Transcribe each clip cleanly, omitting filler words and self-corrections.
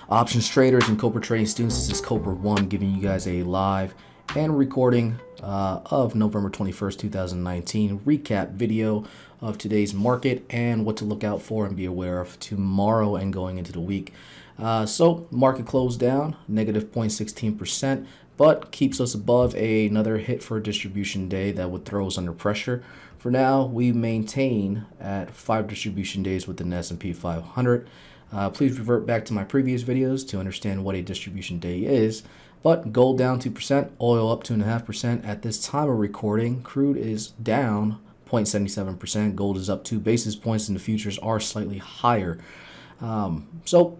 Options traders and Cobra trading students, this is Cobra 1 giving you guys a live and recording of November 21st, 2019 recap video of today's market and what to look out for and be aware of tomorrow and going into the week. So market closed down negative 0.16%, but keeps us above another hit for a distribution day that would throw us under pressure. For now, we maintain at 5 distribution days within the S&P 500. Please revert back to my previous videos to understand what a distribution day is. But gold down 2%, oil up 2.5%. At this time of recording, crude is down 0.77%. Gold is up 2 basis points, and the futures are slightly higher. So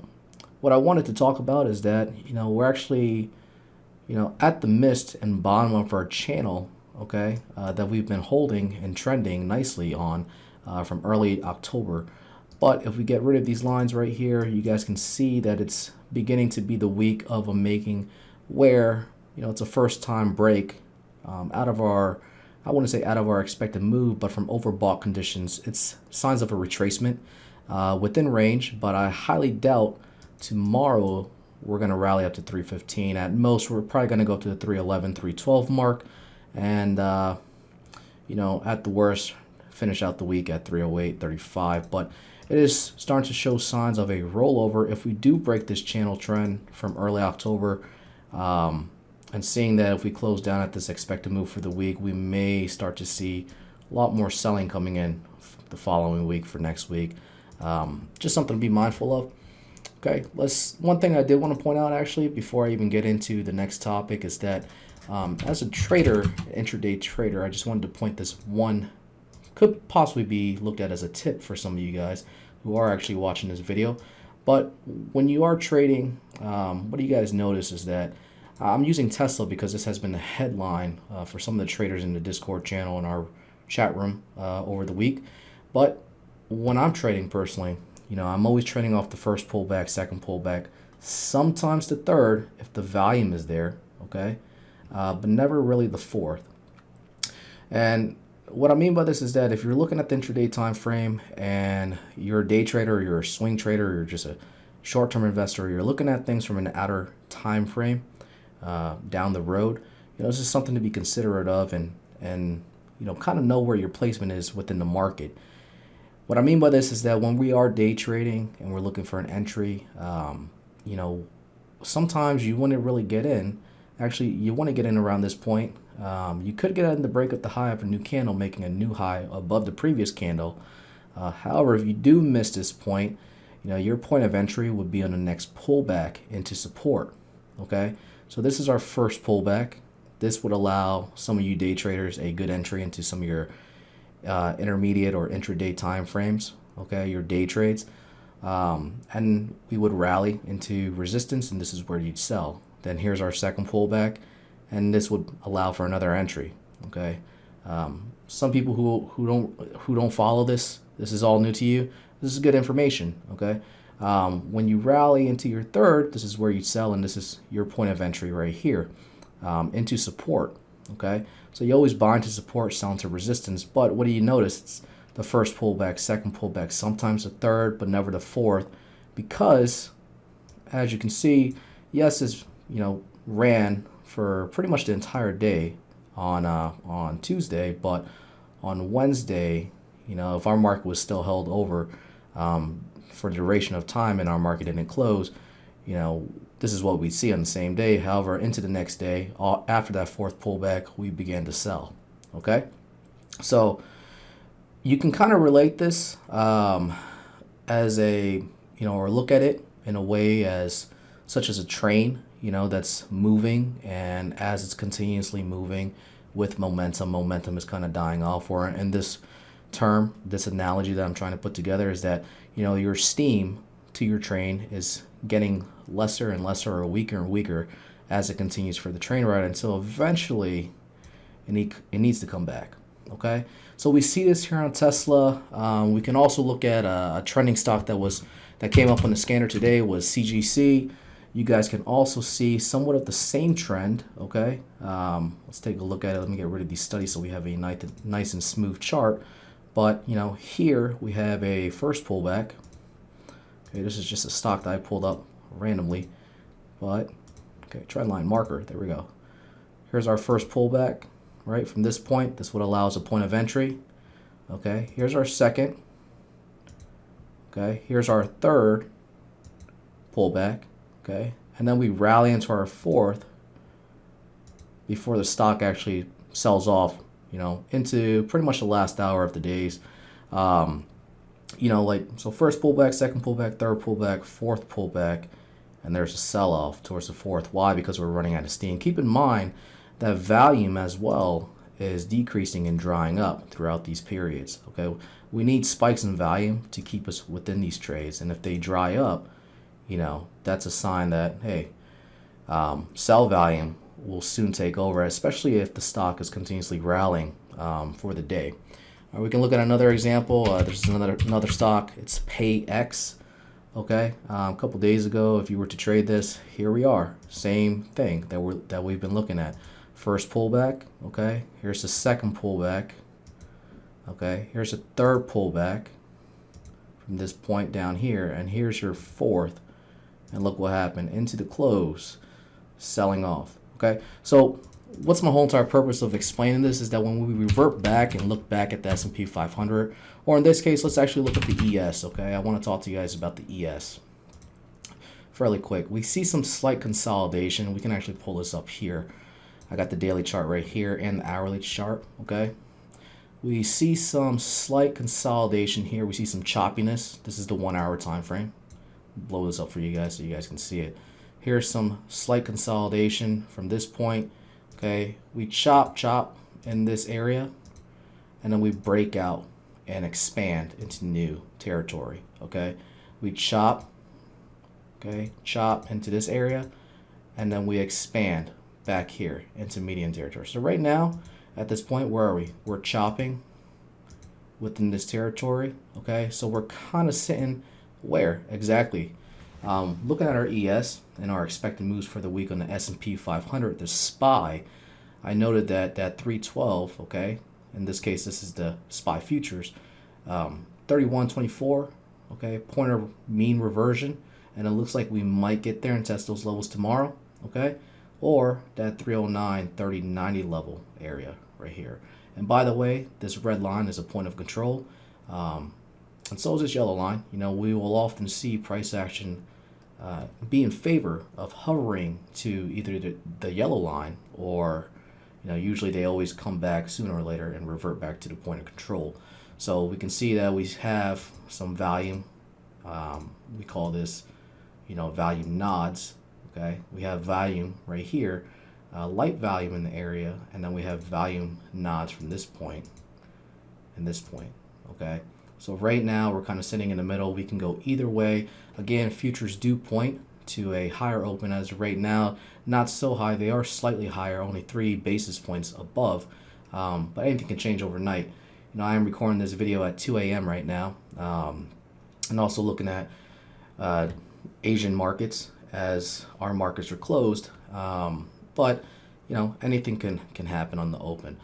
what I wanted to talk about is that, we're actually, at the mid and bottom of our channel, okay, that we've been holding and trending nicely on from early October. But if we get rid of these lines right here, you guys can see that it's beginning to be the week of a making where, it's a first time break out of our, I wouldn't say out of our expected move, but from overbought conditions. It's signs of a retracement within range, but I highly doubt tomorrow we're going to rally up to 315. At most, we're probably going to go up to the 311, 312 mark. And, at the worst, finish out the week at 308, 35. But it is starting to show signs of a rollover. If we do break this channel trend from early October, and seeing that if we close down at this expected move for the week, we may start to see a lot more selling coming in the following week for next week. Just something to be mindful of. Okay, one thing I did want to point out actually before I even get into the next topic is that as a trader, intraday trader, I just wanted to point this one, could possibly be looked at as a tip for some of you guys who are actually watching this video. But when you are trading, what do you guys notice is that I'm using Tesla because this has been the headline for some of the traders in the Discord channel in our chat room over the week. But when I'm trading personally, I'm always trading off the first pullback, second pullback, sometimes the third if the volume is there, okay, but never really the fourth. And what I mean by this is that if you're looking at the intraday time frame and you're a day trader or you're a swing trader or you're just a short-term investor, you're looking at things from an outer time frame down the road, this is something to be considerate of and kind of know where your placement is within the market. What I mean by this is that when we are day trading and we're looking for an entry, sometimes you want to really get in. Actually, you want to get in around this point. You could get in the break of the high of a new candle, making a new high above the previous candle. However, if you do miss this point, your point of entry would be on the next pullback into support. Okay, so this is our first pullback. This would allow some of you day traders a good entry into some of your intermediate or intraday time frames. Okay, your day trades, and we would rally into resistance, and this is where you'd sell. Then here's our second pullback, and this would allow for another entry. Okay, some people who don't follow this is all new to you. This is good information. Okay, when you rally into your third, this is where you sell, and this is your point of entry right here into support. Okay, so you always buy into support, sell into resistance. But what do you notice? It's the first pullback, second pullback, sometimes the third, but never the fourth, because as you can see, yes, is ran for pretty much the entire day on Tuesday, but on Wednesday, if our market was still held over for the duration of time and our market didn't close, this is what we see on the same day. However, into the next day, after that fourth pullback, we began to sell. Okay, so you can kind of relate this as a or look at it in a way as such as a train, that's moving, and as it's continuously moving with momentum is kind of dying off. Or in this term, this analogy that I'm trying to put together is that your steam to your train is getting lesser and lesser or weaker and weaker as it continues for the train ride until eventually it needs to come back. Okay, so we see this here on Tesla. We can also look at a trending stock that came up on the scanner today was CGC. You guys can also see somewhat of the same trend. Okay, let's take a look at it. Let me get rid of these studies so we have a nice and smooth chart. But here we have a first pullback. Okay, this is just a stock that I pulled up randomly, but okay, trend line marker, there we go. Here's our first pullback, right? From this point, this would allow us a point of entry. Okay, here's our second. Okay, here's our third pullback. Okay, and then we rally into our fourth before the stock actually sells off, you know, into pretty much the last hour of the days. You know, like, so first pullback, second pullback, third pullback, fourth pullback, and there's a sell-off towards the fourth. Why? Because we're running out of steam. Keep in mind that volume as well is decreasing and drying up throughout these periods. Okay, we need spikes in volume to keep us within these trades, and if they dry up, you know, that's a sign that, hey, sell volume will soon take over, especially if the stock is continuously rallying for the day. We can look at another example. This is another stock. It's PayX. Okay, a couple days ago, if you were to trade this, here we are, same thing that we've been looking at. First pullback. Okay, here's the second pullback. Okay, here's a third pullback from this point down here, and here's your fourth. And look what happened into the close, selling off. Okay, so what's my whole entire purpose of explaining this is that when we revert back and look back at the S&P 500, or in this case, let's actually look at the ES. Okay, I want to talk to you guys about the ES fairly quick. We see some slight consolidation. We can actually pull this up here. I got the daily chart right here and the hourly chart. Okay, we see some slight consolidation here. We see some choppiness. This is the 1 hour time frame. Blow this up for you guys so you guys can see it. Here's some slight consolidation from this point. Okay, we chop in this area, and then we break out and expand into new territory. Okay, we chop, okay, chop into this area, and then we expand back here into median territory. So right now, at this point, where are we? We're chopping within this territory. Okay, so we're kind of sitting where exactly? Looking at our ES and our expected moves for the week on the S&P 500, the SPY, I noted that 312, okay, in this case, this is the SPY futures, 31.24, okay, pointer mean reversion, and it looks like we might get there and test those levels tomorrow, okay, or that 309, 3090 level area right here. And by the way, this red line is a point of control, and so is this yellow line. You know, we will often see price action be in favor of hovering to either the yellow line, or, you know, usually they always come back sooner or later and revert back to the point of control. So we can see that we have some volume. We call this, you know, volume nods. Okay, we have volume right here, light volume in the area, and then we have volume nods from this point and this point. Okay, so right now we're kind of sitting in the middle. We can go either way. Again, futures do point to a higher open as of right now. Not so high. They are slightly higher, only 3 basis points above. But anything can change overnight. You know, I am recording this video at 2 a.m. right now, and also looking at Asian markets as our markets are closed. But you know, anything can happen on the open.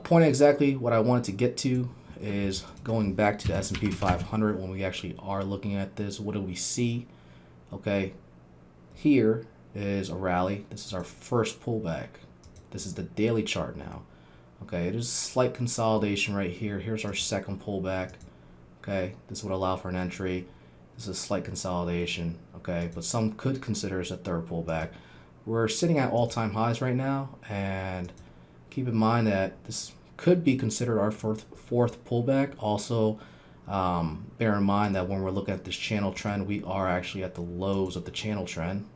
Point exactly what I wanted to get to is going back to the S&P 500. When we actually are looking at this, what do we see? Okay, here is a rally. This is our first pullback. This is the daily chart now. Okay, it is slight consolidation right here. Here's our second pullback. Okay, this would allow for an entry. This is slight consolidation. Okay, but some could consider it a third pullback. We're sitting at all-time highs right now, and keep in mind that this could be considered our fourth pullback. Also, bear in mind that when we're looking at this channel trend, we are actually at the lows of the channel trend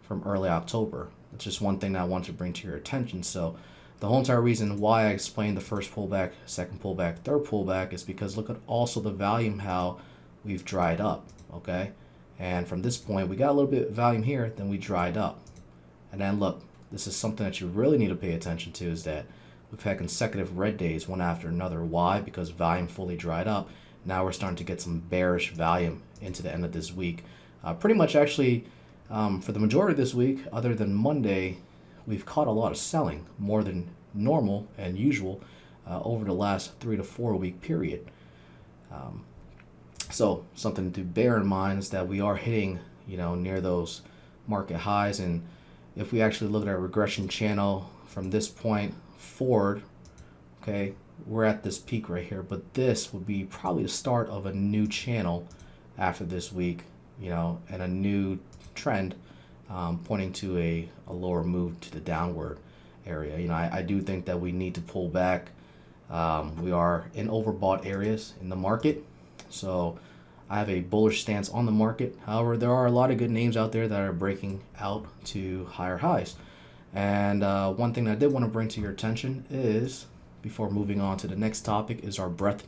from early October. That's just one thing that I want to bring to your attention. So the whole entire reason why I explained the first pullback, second pullback, third pullback is because look at also the volume, how we've dried up. Okay, and from this point we got a little bit of volume here, then we dried up, and then look, this is something that you really need to pay attention to, is that we've had consecutive red days one after another. Why? Because volume fully dried up. Now we're starting to get some bearish volume into the end of this week. Pretty much actually for the majority of this week, other than Monday, we've caught a lot of selling, more than normal and usual, over the last 3 to 4 week period. So something to bear in mind is that we are hitting, near those market highs. And if we actually look at our regression channel from this point forward, okay, we're at this peak right here, but this would be probably the start of a new channel after this week, and a new trend pointing to a lower move to the downward area. I do think that we need to pull back. We are in overbought areas in the market, so I have a bullish stance on the market. However, there are a lot of good names out there that are breaking out to higher highs. And one thing that I did want to bring to your attention is, before moving on to the next topic, is our breadth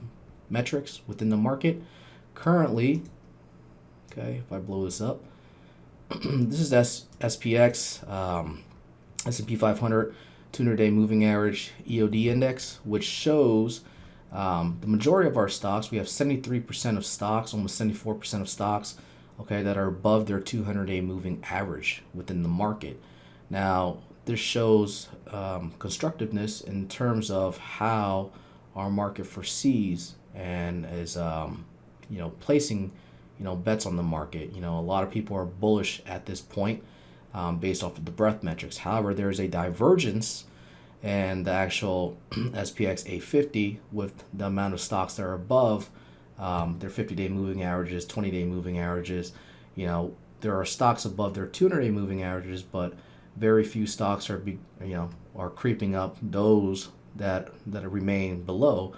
metrics within the market. Currently, okay, if I blow this up, this is SPX, S&P 500, 200-day moving average EOD index, which shows the majority of our stocks. We have 73% of stocks, almost 74% of stocks, okay, that are above their 200-day moving average within the market. Now, this shows constructiveness in terms of how our market foresees and is, placing, bets on the market. A lot of people are bullish at this point based off of the breadth metrics. However, there is a divergence and the actual SPX 850 with the amount of stocks that are above their 50-day moving averages, 20-day moving averages. There are stocks above their 200-day moving averages, but very few stocks are creeping up. Those that remain below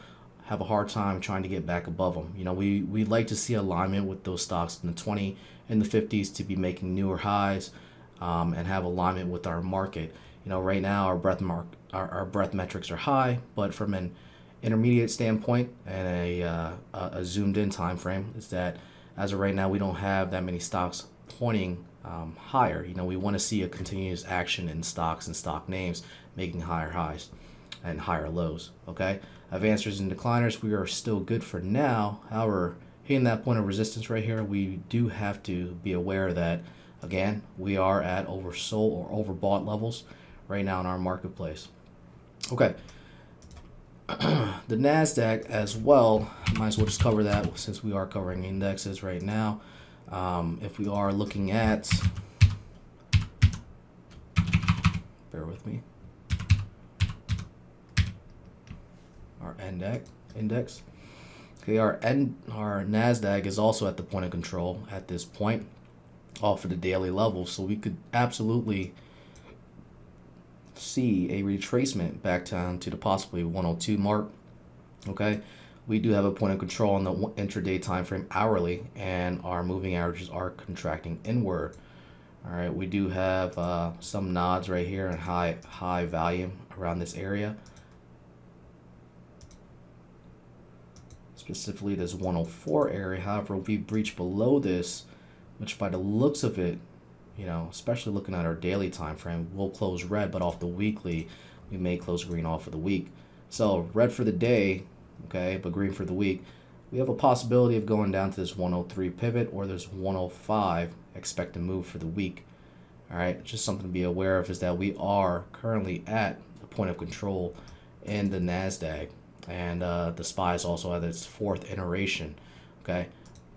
have a hard time trying to get back above them. We like to see alignment with those stocks in the 20 and the 50s to be making newer highs and have alignment with our market. Right now our breadth metrics are high, but from an intermediate standpoint and a zoomed in time frame, is that as of right now we don't have that many stocks pointing higher. We want to see a continuous action in stocks and stock names making higher highs and higher lows. Okay, advancers and decliners, we are still good for now. However, hitting that point of resistance right here, we do have to be aware that, again, we are at oversold or overbought levels right now in our marketplace. Okay, the NASDAQ as well, might as well just cover that since we are covering indexes right now. If we are looking at, bear with me, our index. Okay, our NASDAQ is also at the point of control at this point off of the daily level, so we could absolutely see a retracement back down to the possibly 102 mark. Okay, we do have a point of control on the intraday time frame hourly, and our moving averages are contracting inward. All right, we do have some nods right here and high volume around this area. Specifically this 104 area. However, we breach below this, which by the looks of it, especially looking at our daily time frame, we'll close red, but off the weekly, we may close green off of the week. So red for the day, okay, but green for the week. We have a possibility of going down to this 103 pivot or this 105 expect to move for the week. All right, just something to be aware of is that we are currently at the point of control in the NASDAQ, and the SPY is also at its fourth iteration. Okay,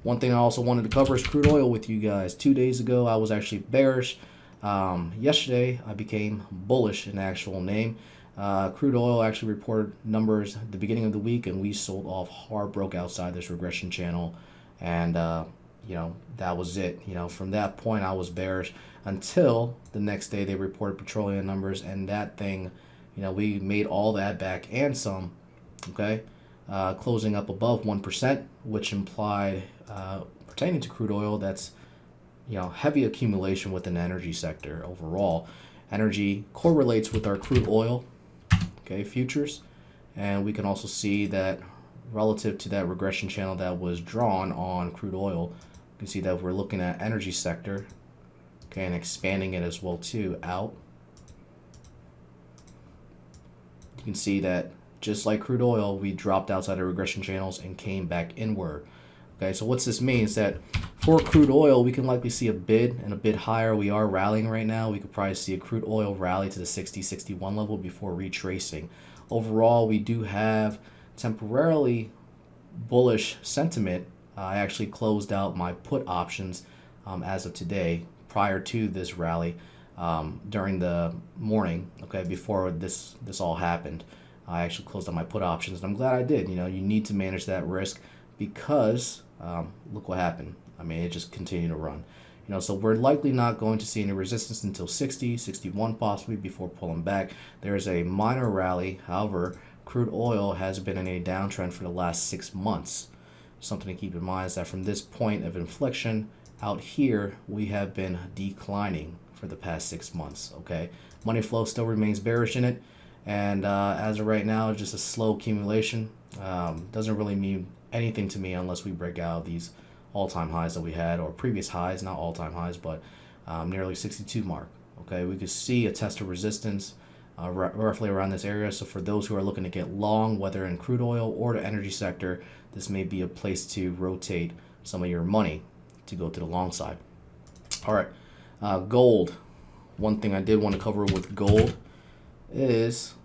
one thing I also wanted to cover is crude oil with you guys. 2 days ago I was actually bearish. Yesterday I became bullish in the actual name. Crude oil actually reported numbers at the beginning of the week, and we sold off hard, broke outside this regression channel, and that was it. From that point I was bearish until the next day they reported petroleum numbers, and that thing, we made all that back and some. Okay, closing up above 1%, which implied pertaining to crude oil, that's heavy accumulation within the energy sector overall. Energy correlates with our crude oil, okay, futures, and we can also see that relative to that regression channel that was drawn on crude oil, you can see that we're looking at energy sector, okay, and expanding it as well too out. You can see that just like crude oil, we dropped outside of regression channels and came back inward. Okay, so what's this mean is that for crude oil, we can likely see a bid and a bid higher. We are rallying right now. We could probably see a crude oil rally to the 60-61 level before retracing. Overall, we do have temporarily bullish sentiment. I actually closed out my put options as of today, prior to this rally, during the morning, okay, before this all happened. I actually closed out my put options, and I'm glad I did. You need to manage that risk because look what happened. I mean, it just continued to run. So we're likely not going to see any resistance until 60, 61 possibly before pulling back. There's a minor rally. However, crude oil has been in a downtrend for the last 6 months. Something to keep in mind is that from this point of inflection out here, we have been declining for the past 6 months. Okay, money flow still remains bearish in it, and as of right now, just a slow accumulation. Doesn't really mean anything to me unless we break out these all-time highs that we had, or previous highs, not all-time highs, but nearly 62 mark. Okay, we could see a test of resistance roughly around this area. So for those who are looking to get long, whether in crude oil or the energy sector, this may be a place to rotate some of your money to go to the long side. All right, gold. One thing I did want to cover with gold is,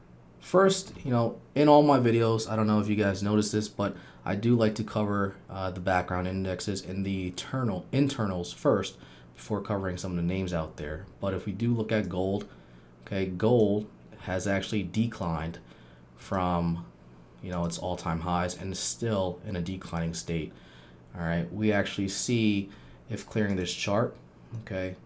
first, in all my videos, I don't know if you guys noticed this, but I do like to cover the background indexes and the internals first before covering some of the names out there. But if we do look at gold, okay, gold has actually declined from its all-time highs and is still in a declining state. All right, we actually see, if clearing this chart, okay,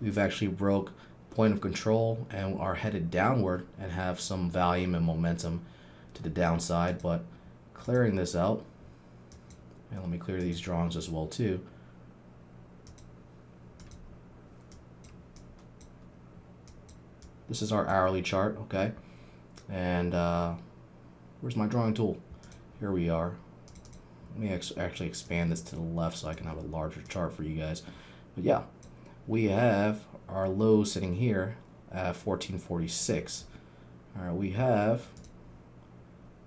we've actually broke point of control and are headed downward and have some volume and momentum to the downside. But clearing this out, and let me clear these drawings as well too. This is our hourly chart, okay? And where's my drawing tool? Here we are. Let me actually expand this to the left so I can have a larger chart for you guys. But yeah, we have our low sitting here at 1446. All right,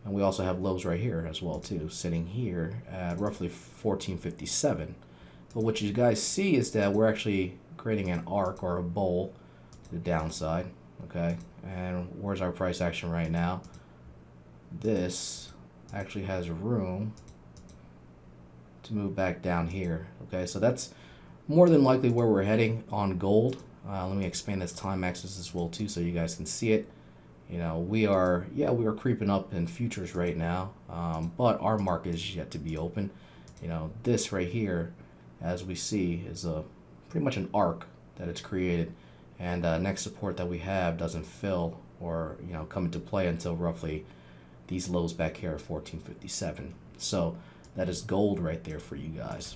and we also have lows right here as well too, sitting here at roughly 1457. But what you guys see is that we're actually creating an arc or a bowl to the downside. Okay, and where's our price action right now? This actually has room to move back down here. Okay, so that's more than likely where we're heading on gold. Let me expand this time axis as well too, so you guys can see it. We are creeping up in futures right now, but our market is yet to be open. This right here, as we see, is pretty much an arc that it's created. And next support that we have doesn't fill or come into play until roughly these lows back here at 1457. So that is gold right there for you guys.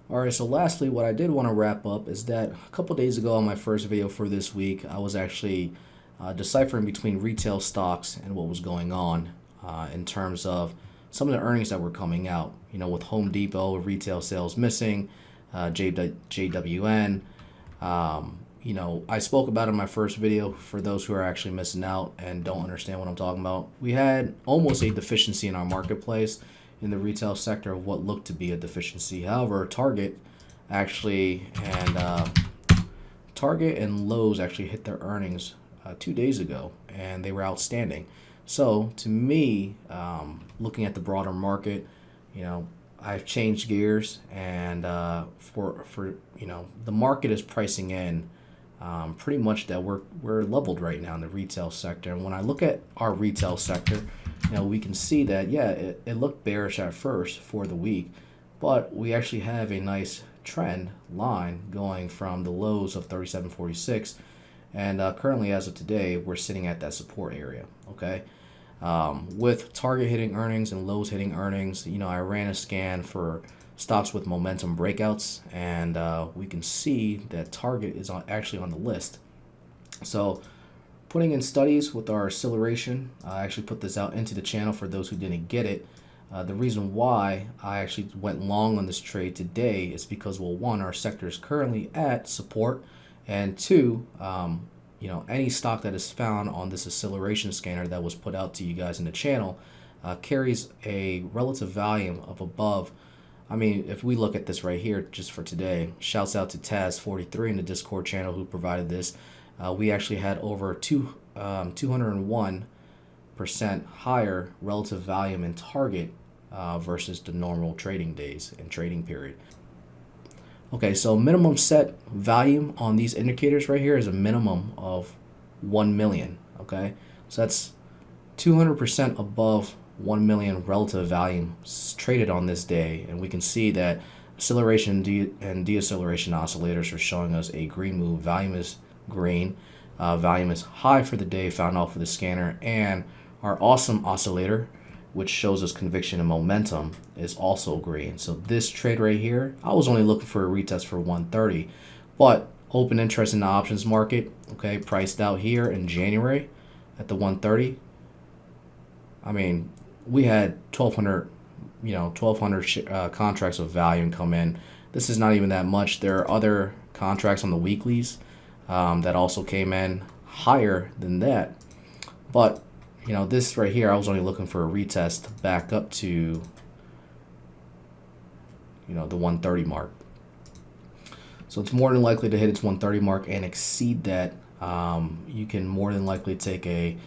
All right, so lastly, what I did want to wrap up is that a couple days ago on my first video for this week, I was actually deciphering between retail stocks and what was going on in terms of some of the earnings that were coming out. With Home Depot retail sales missing, JWN. I spoke about it in my first video. For those who are actually missing out and don't understand what I'm talking about, we had almost a deficiency in our marketplace in the retail sector of what looked to be a deficiency. However, Target and Lowe's actually hit their earnings 2 days ago, and they were outstanding. So to me, looking at the broader market, I've changed gears, and for the market is pricing in pretty much that we're leveled right now in the retail sector. And when I look at our retail sector, we can see that it looked bearish at first for the week, but we actually have a nice trend line going from the lows of 37.46, and currently as of today we're sitting at that support area. Okay. With Target hitting earnings and Lowe's hitting earnings, I ran a scan for stocks with momentum breakouts, and we can see that Target is actually on the list. So putting in studies with our acceleration, I actually put this out into the channel for those who didn't get it. The reason why I actually went long on this trade today is because, well, one, our sector is currently at support, and two, any stock that is found on this acceleration scanner that was put out to you guys in the channel carries a relative volume of above. I mean, if we look at this right here, just for today, shouts out to Taz43 in the Discord channel who provided this. We actually had over 201% higher relative volume in Target versus the normal trading days and trading period. Okay, so minimum set value on these indicators right here is a minimum of 1 million. Okay, so that's 200% above 1 million relative value traded on this day, and we can see that acceleration and deacceleration oscillators are showing us a green move. Volume is green, volume is high for the day found out for the scanner, and our awesome oscillator, which shows us conviction and momentum, is also green. So this trade right here, I was only looking for a retest for 130, but open interest in the options market, okay, priced out here in January at the 130. I mean, we had 1,200 contracts of volume come in. This is not even that much. There are other contracts on the weeklies that also came in higher than that, but this right here, I was only looking for a retest back up to, the 130 mark. So it's more than likely to hit its 130 mark and exceed that. You can more than likely take a,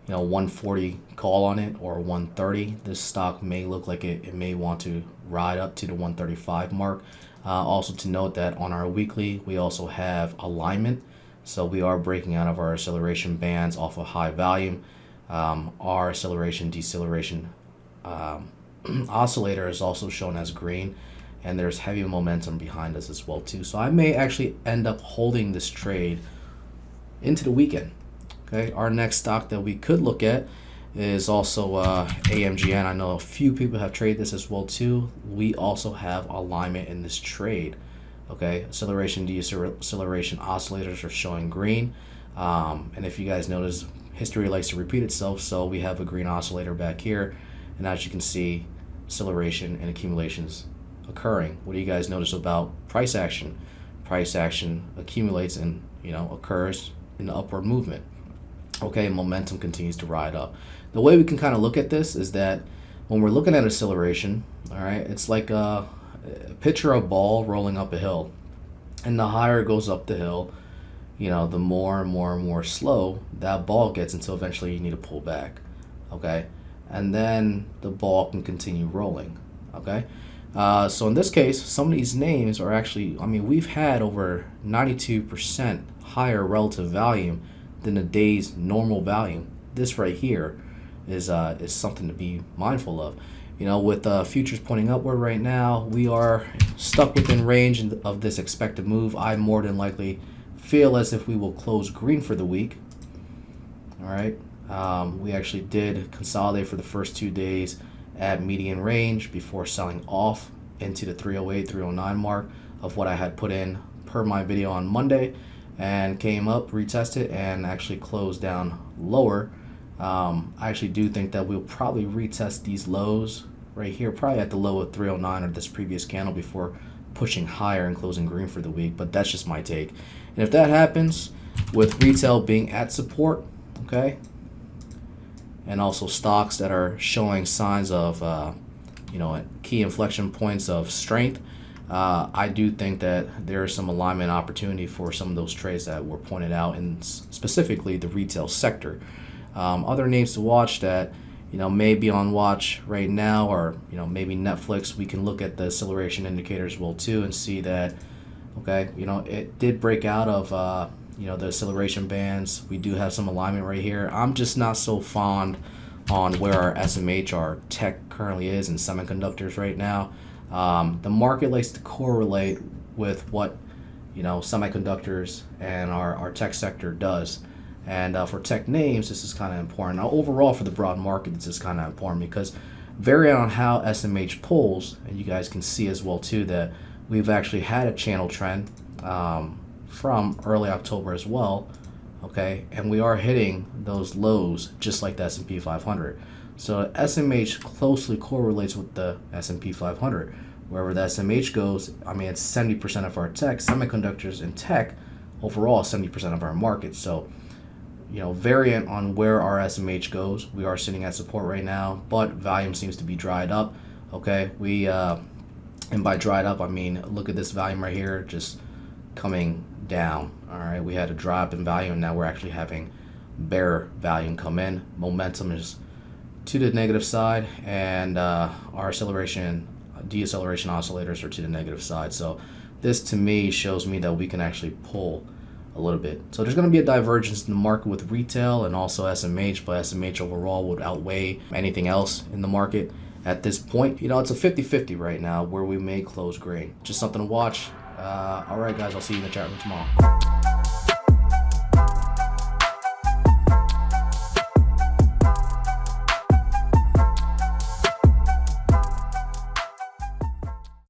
140 call on it or 130. This stock may look like it may want to ride up to the 135 mark. Also to note that on our weekly, we also have alignment. So we are breaking out of our acceleration bands off of high volume. Our acceleration deceleration oscillator is also shown as green, and there's heavy momentum behind us as well too. So I may actually end up holding this trade into the weekend. Okay, our next stock that we could look at is also AMGN. I know a few people have traded this as well too. We also have alignment in this trade. Okay, acceleration deceleration oscillators are showing green, and if you guys notice, history likes to repeat itself, so we have a green oscillator back here, and as you can see, acceleration and accumulations occurring. What do you guys notice about price action? Price action accumulates and occurs in the upward movement. Okay, momentum continues to ride up. The way we can kind of look at this is that when we're looking at acceleration, all right, it's like picture a ball rolling up a hill, and the higher it goes up the hill, the more and more slow that ball gets until eventually you need to pull back, okay? And then the ball can continue rolling, okay? So in this case, some of these names are actually, we've had over 92% higher relative value than the day's normal value. This right here is something to be mindful of. With futures pointing upward right now, we are stuck within range of this expected move. I more than likely feel as if we will close green for the week. All right, we actually did consolidate for the first 2 days at median range before selling off into the 308 309 mark of what I had put in per my video on Monday, and came up, retested, and actually closed down lower. I actually do think that we'll probably retest these lows right here, probably at the low of 309 or this previous candle before pushing higher and closing green for the week, but that's just my take. And if that happens, with retail being at support, okay, and also stocks that are showing signs of key inflection points of strength, I do think that there is some alignment opportunity for some of those trades that were pointed out in specifically the retail sector. Other names to watch that may be on watch right now, or maybe Netflix. We can look at the acceleration indicators well too and see that okay, it did break out of the acceleration bands. We do have some alignment right here. I'm just not so fond on where our SMH, our tech, currently is in semiconductors right now. The market likes to correlate with what semiconductors and our tech sector does. And for tech names, this is kind of important. Now, overall, for the broad market, this is kind of important because varying on how SMH pulls, and you guys can see as well too that we've actually had a channel trend from early October as well, okay, and we are hitting those lows just like the S&P 500. So SMH closely correlates with the S&P 500. Wherever the SMH goes, it's 70% of our tech, semiconductors and tech overall, 70% of our market. So variant on where our SMH goes, we are sitting at support right now, but volume seems to be dried up. Okay, and by dried up, look at this volume right here, just coming down. All right, we had a drop in volume, and now we're actually having bear volume come in. Momentum is to the negative side, and our deceleration oscillators are to the negative side. So this to me shows me that we can actually pull a little bit. So there's going to be a divergence in the market with retail and also SMH, but SMH overall would outweigh anything else in the market at this point. You know, it's a 50-50 right now where we may close grain. Just something to watch. All right, guys, I'll see you in the chat room tomorrow.